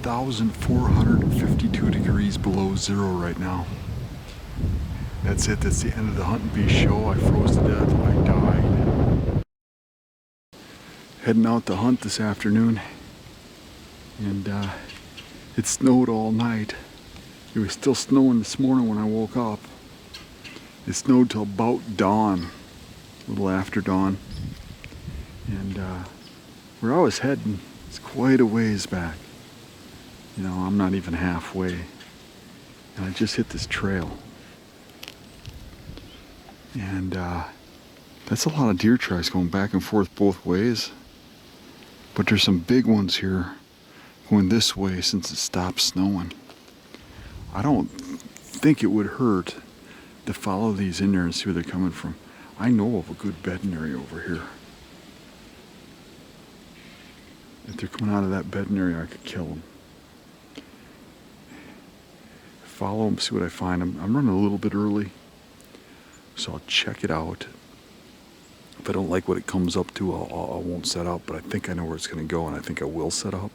1,452 degrees below zero right now. That's it, that's the end of the Hunt and Beast show. I froze to death, I died. Heading out to hunt this afternoon, and it snowed all night. It was still snowing this morning when I woke up. It snowed till about dawn, a little after dawn. And where I was heading is quite a ways back. You know, I'm not even halfway. And I just hit this trail. And that's a lot of deer tracks going back and forth both ways. But there's some big ones here going this way since it stopped snowing. I don't think it would hurt to follow these in there and see where they're coming from. I know of a good bedding area over here. If they're coming out of that bedding area, I could kill them. Follow them, see what I find. I'm running a little bit early, so I'll check it out. If I don't like what it comes up to, I won't set up, but I think I know where it's going to go, and I think I will set up.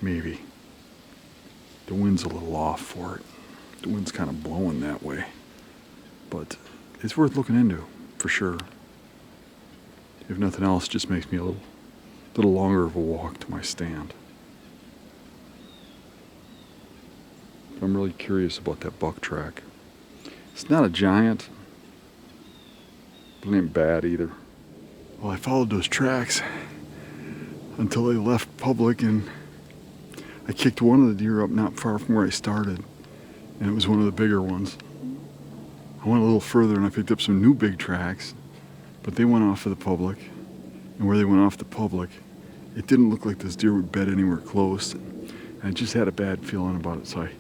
Maybe. The wind's a little off for it. The wind's kind of blowing that way. But it's worth looking into, for sure. If nothing else, it just makes me a little longer of a walk to my stand. I'm really curious about that buck track. It's not a giant, but it ain't bad either. Well, I followed those tracks until they left public, and I kicked one of the deer up not far from where I started, and it was one of the bigger ones. I went a little further and I picked up some new big tracks, but they went off of the public, and where they went off the public, it didn't look like this deer would bed anywhere close, and I just had a bad feeling about it, so I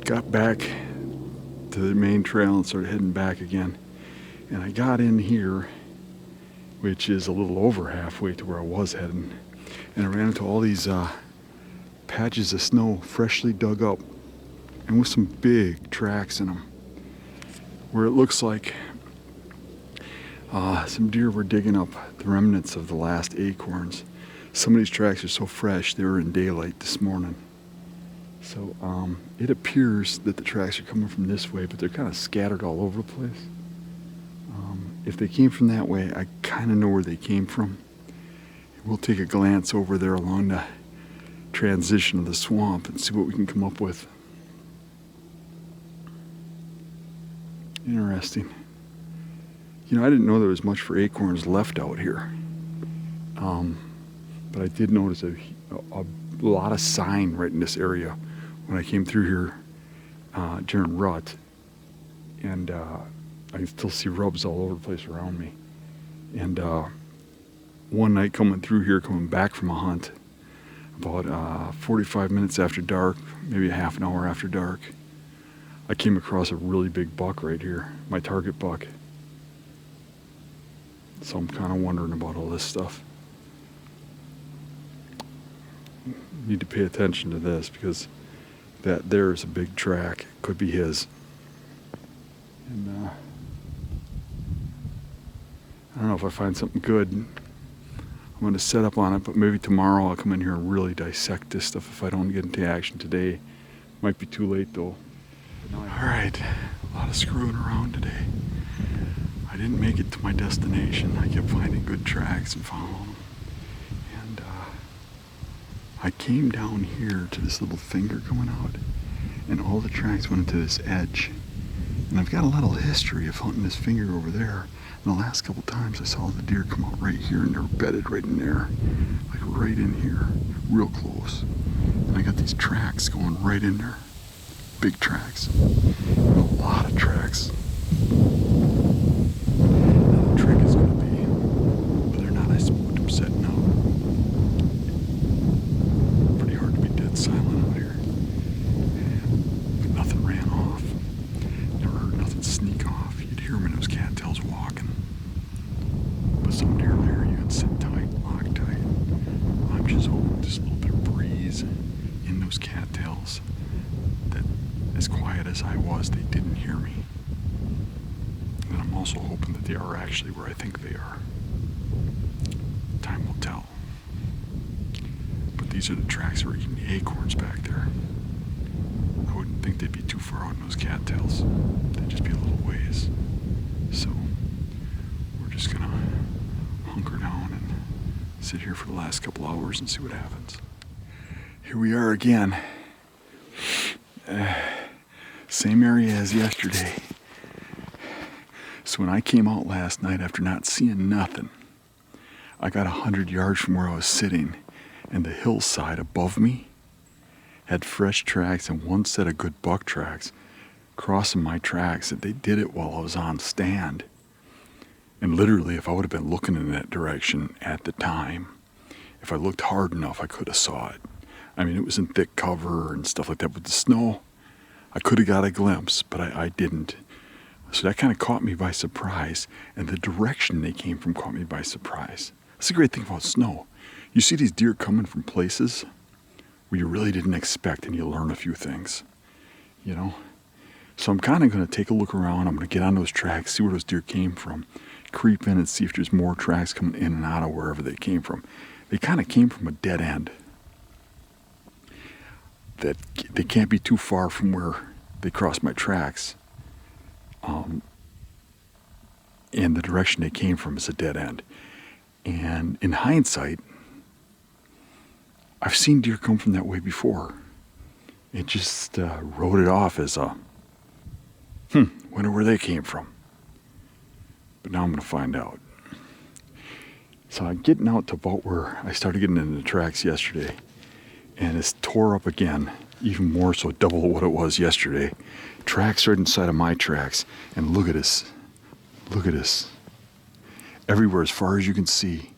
got back to the main trail and started heading back again. And I got in here, which is a little over halfway to where I was heading, and I ran into all these patches of snow freshly dug up and with some big tracks in them, where it looks like some deer were digging up the remnants of the last acorns. Some of these tracks are so fresh, they were in daylight this morning. So it appears that the tracks are coming from this way, but they're kind of scattered all over the place. If they came from that way, I kind of know where they came from. We'll take a glance over there along the transition of the swamp and see what we can come up with. Interesting. You know, I didn't know there was much for acorns left out here. But I did notice a lot of sign right in this area when I came through here during rut. And I can still see rubs all over the place around me. And one night coming through here, coming back from a hunt, about 45 minutes after dark, maybe a half an hour after dark, I came across a really big buck right here, my target buck. So I'm kind of wondering about all this stuff. Need to pay attention to this, because that there is a big track. It could be his. And I don't know if I find something good. I'm going to set up on it, but maybe tomorrow I'll come in here and really dissect this stuff if I don't get into action today. Might be too late though. Alright, a lot of screwing around today. I didn't make it to my destination. I kept finding good tracks and following them. And I came down here to this little finger coming out, and all the tracks went into this edge. And I've got a little history of hunting this finger over there. And the last couple times I saw the deer come out right here, and they're bedded right in there. Like right in here, real close. And I got these tracks going right in there. Big tracks. And a lot of tracks. Now the trick is going to be whether or not I spooked them setting out. Pretty hard to be dead silent out here. But nothing ran off. Never heard nothing sneak off. You'd hear them in those cattails walking. But some deer there, you can sit tight, lock tight. I'm just hoping just a little bit of breeze in those cattails, that as quiet as I was, they didn't hear me. And I'm also hoping that they are actually where I think they are. Time will tell. But these are the tracks that were eating the acorns back there. I wouldn't think they'd be too far out in those cattails. They'd just be a little ways. So we're just gonna hunker down and sit here for the last couple hours and see what happens. Here we are again. Same area as yesterday. So when I came out last night after not seeing nothing, I got 100 yards from where I was sitting, and the hillside above me had fresh tracks and one set of good buck tracks crossing my tracks. And they did it while I was on stand. And literally, if I would have been looking in that direction at the time, if I looked hard enough, I could have saw it. I mean, it was in thick cover and stuff like that. With the snow, I could have got a glimpse, but I didn't. So that kind of caught me by surprise. And the direction they came from caught me by surprise. That's the great thing about snow. You see these deer coming from places where you really didn't expect, and you learn a few things, you know? So I'm kind of going to take a look around. I'm going to get on those tracks, see where those deer came from, creep in and see if there's more tracks coming in and out of wherever they came from. They kind of came from a dead end. That they can't be too far from where they crossed my tracks. And the direction they came from is a dead end. And in hindsight, I've seen deer come from that way before. It just wrote it off as a, wonder where they came from. But now I'm going to find out. So I'm getting out to about where I started getting into the tracks yesterday. And it's tore up again, even more so, double what it was yesterday. Tracks right inside of my tracks. And look at this. Look at this. Everywhere, as far as you can see,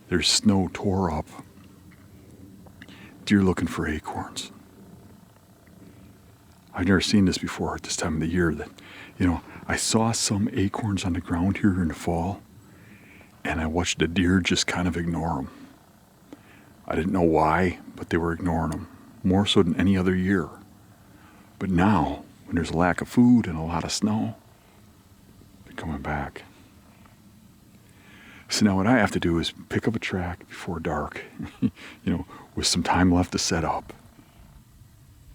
there's snow tore up. Deer looking for acorns. I've never seen this before at this time of the year. That, you know, I saw some acorns on the ground here in the fall, and I watched the deer just kind of ignore them. I didn't know why, but they were ignoring them, more so than any other year. But now, when there's a lack of food and a lot of snow, they're coming back. So now what I have to do is pick up a track before dark, you know, with some time left to set up,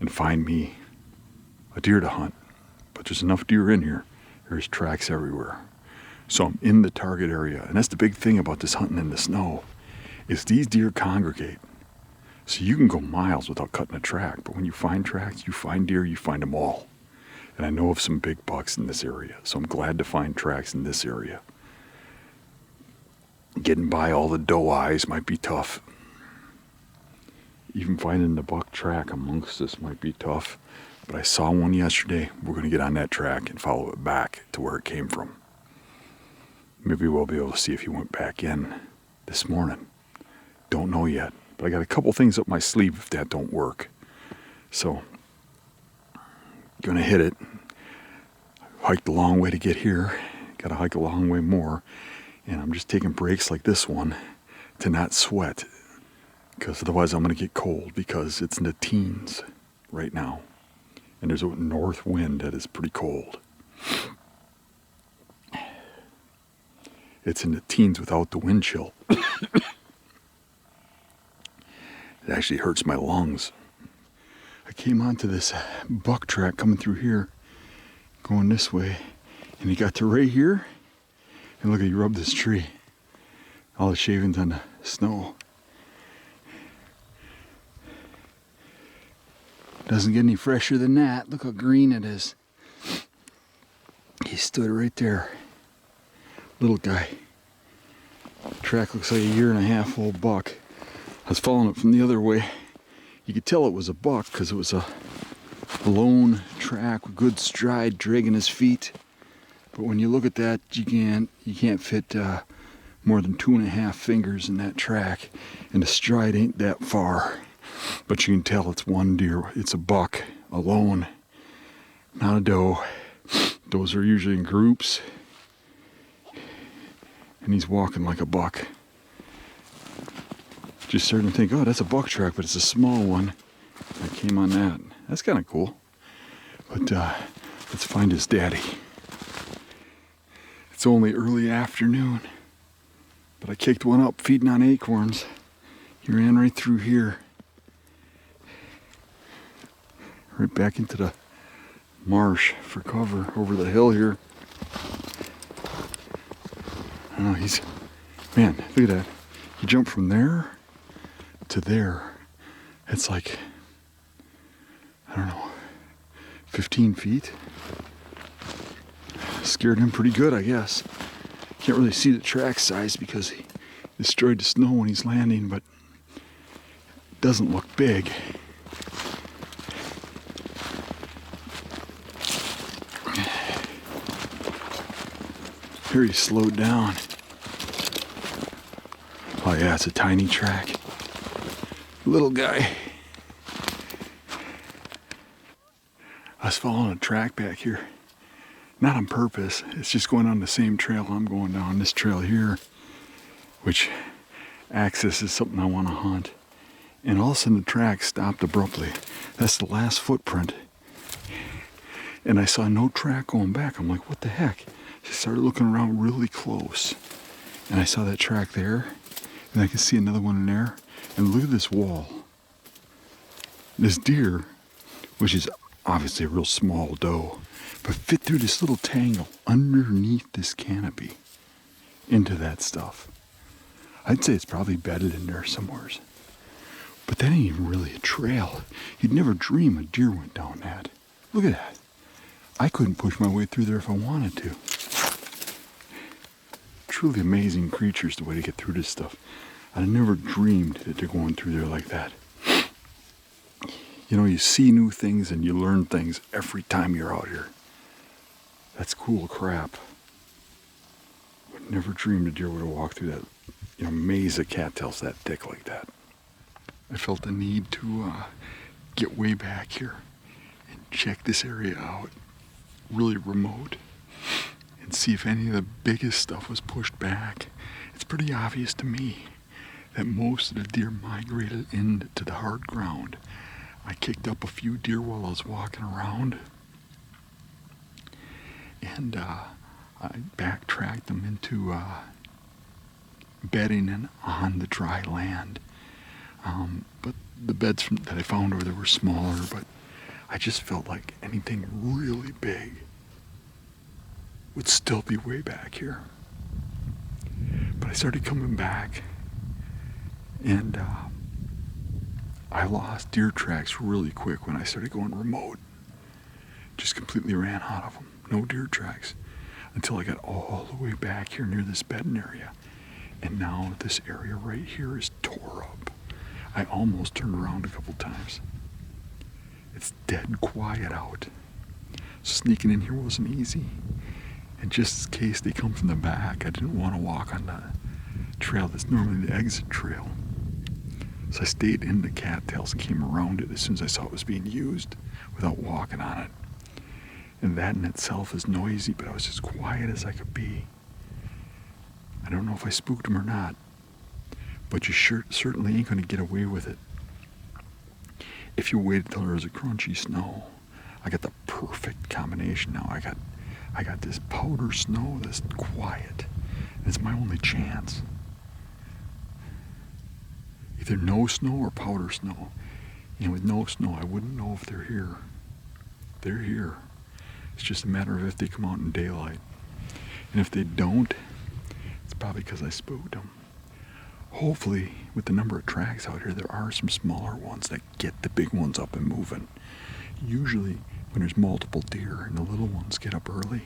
and find me a deer to hunt. But there's enough deer in here. There's tracks everywhere. So I'm in the target area. And that's the big thing about this hunting in the snow, is these deer congregate. So you can go miles without cutting a track. But when you find tracks, you find deer, you find them all. And I know of some big bucks in this area. So I'm glad to find tracks in this area. Getting by all the doe eyes might be tough. Even finding the buck track amongst this might be tough. But I saw one yesterday. We're going to get on that track and follow it back to where it came from. Maybe we'll be able to see if he went back in this morning. Don't know yet. But I got a couple things up my sleeve if that don't work. So, going to hit it. Hiked a long way to get here. Got to hike a long way more. And I'm just taking breaks like this one to not sweat, because otherwise I'm going to get cold, because it's in the teens right now. And there's a north wind that is pretty cold. It's in the teens without the wind chill. It actually hurts my lungs. I came onto this buck track coming through here, going this way, and he got to right here. And look, he rubbed this tree. All the shavings on the snow. Doesn't get any fresher than that. Look how green it is. He stood right there. Little guy. Track looks like a 1.5 year old buck. I was following it from the other way. You could tell it was a buck because it was a lone track with good stride, dragging his feet. But when you look at that, you can't fit more than 2.5 fingers in that track, and the stride ain't that far. But you can tell it's one deer. It's a buck alone, not a doe. Does are usually in groups, and he's walking like a buck. Just starting to think, oh, that's a buck track, but it's a small one. I came on that. That's kind of cool. But let's find his daddy. It's only early afternoon, but I kicked one up feeding on acorns. He ran right through here. Right back into the marsh for cover over the hill here. I don't know, man, look at that. He jumped from there to there. It's like, I don't know, 15 feet. Scared him pretty good, I guess. Can't really see the track size because he destroyed the snow when he's landing, but it doesn't look big. Here he slowed down. Oh yeah, it's a tiny track. Little guy. I was following a track back here. Not on purpose. It's just going on the same trail I'm going down. This trail here, which accesses something I want to hunt. And all of a sudden the track stopped abruptly. That's the last footprint. And I saw no track going back. I'm like, what the heck? I started looking around really close. And I saw that track there. And I can see another one in there. And look at this wall. This deer, which is obviously a real small doe, but fit through this little tangle underneath this canopy into that stuff. I'd say it's probably bedded in there somewheres. But that ain't even really a trail. You'd never dream a deer went down that. Look at that. I couldn't push my way through there if I wanted to. Truly amazing creatures, the way to get through this stuff. I never dreamed that they're going through there like that. You know, you see new things and you learn things every time you're out here. That's cool crap. Would never dreamed a deer would have walked through that, maze of cattails that thick like that. I felt the need to get way back here and check this area out, really remote, and see if any of the biggest stuff was pushed back. It's pretty obvious to me that most of the deer migrated into the hard ground. I kicked up a few deer while I was walking around, and I backtracked them into bedding and on the dry land. But the beds that I found over there were smaller, but I just felt like anything really big would still be way back here. But I started coming back, and I lost deer tracks really quick when I started going remote. Just completely ran out of them. No deer tracks until I got all the way back here near this bedding area. And now this area right here is tore up. I almost turned around a couple times. It's dead quiet out. Sneaking in here wasn't easy. And just in case they come from the back, I didn't want to walk on the trail that's normally the exit trail. So I stayed in the cattails and came around it as soon as I saw it was being used without walking on it. And that in itself is noisy, but I was as quiet as I could be. I don't know if I spooked them or not, but you certainly ain't going to get away with it if you wait until there's a crunchy snow. I got the perfect combination now. I got this powder snow that's quiet. And it's my only chance. Either no snow or powder snow. And with no snow, I wouldn't know if they're here. They're here. It's just a matter of if they come out in daylight. And if they don't, it's probably because I spooked them. Hopefully, with the number of tracks out here, there are some smaller ones that get the big ones up and moving. Usually, when there's multiple deer and the little ones get up early,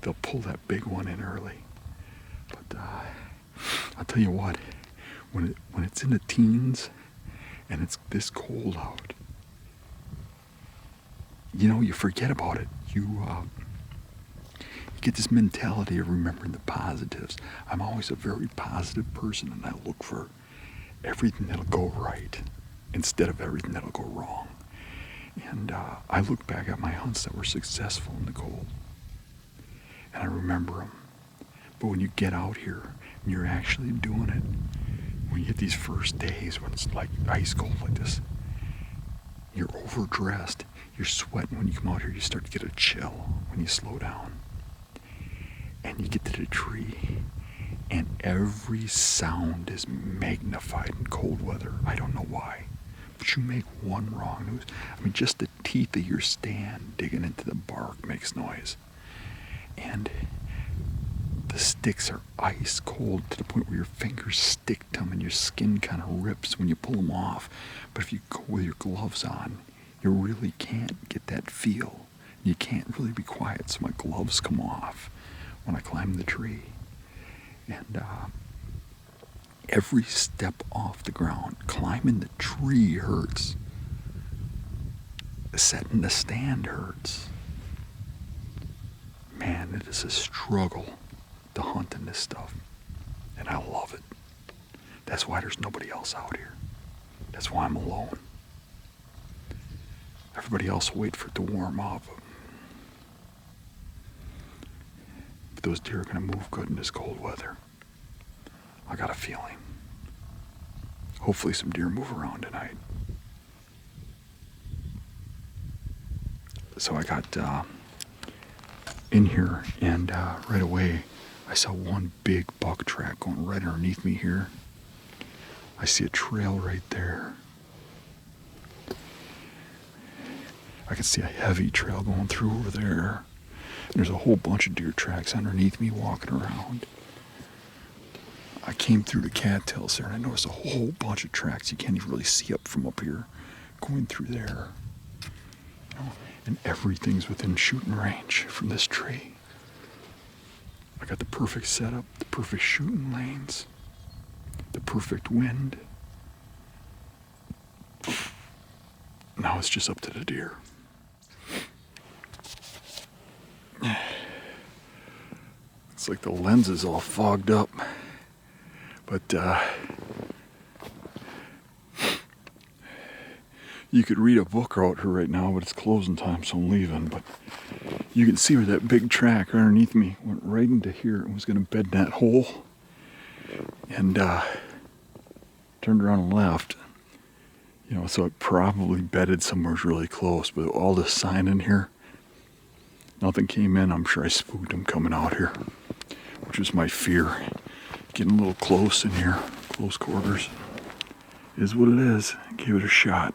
they'll pull that big one in early. But I'll tell you what, when it's in the teens and it's this cold out, you forget about it. You get this mentality of remembering the positives. I'm always a very positive person, and I look for everything that'll go right instead of everything that'll go wrong. And I look back at my hunts that were successful in the cold, and I remember them. But when you get out here and you're actually doing it, when you get these first days when it's like ice cold like this, you're overdressed, you're sweating. When you come out here, you start to get a chill when you slow down. And you get to the tree, And every sound is magnified in cold weather. I don't know why. But you make one wrong. I mean, just the teeth of your stand digging into the bark makes noise. And the sticks are ice cold to the point where your fingers stick to them and your skin kind of rips when you pull them off. But if you go with your gloves on, you really can't get that feel. You can't really be quiet, so my gloves come off when I climb the tree. And every step off the ground, climbing the tree hurts. Setting the stand hurts. Man, it is a struggle to hunt in this stuff. And I love it. That's why there's nobody else out here. That's why I'm alone. Everybody else wait for it to warm up. But those deer are going to move good in this cold weather. I got a feeling. Hopefully some deer move around tonight. So I got in here, and right away I saw one big buck track going right underneath me here. I see a trail right there. I can see a heavy trail going through over there. And there's a whole bunch of deer tracks underneath me walking around. I came through the cattails there, and I noticed a whole bunch of tracks you can't even really see up from up here going through there. You know, and everything's within shooting range from this tree. I got the perfect setup, the perfect shooting lanes, the perfect wind. Now it's just up to the deer. It's like the lens is all fogged up. But you could read a book out here right now, but it's closing time, so I'm leaving. But you can see where that big track underneath me went right into here and was going to bed in that hole. And turned around and left. You know, so it probably bedded somewhere really close. But all this sign in here, nothing came in. I'm sure I spooked them coming out here, which was my fear. Getting a little close in here, close quarters. Is what it is. Give it a shot.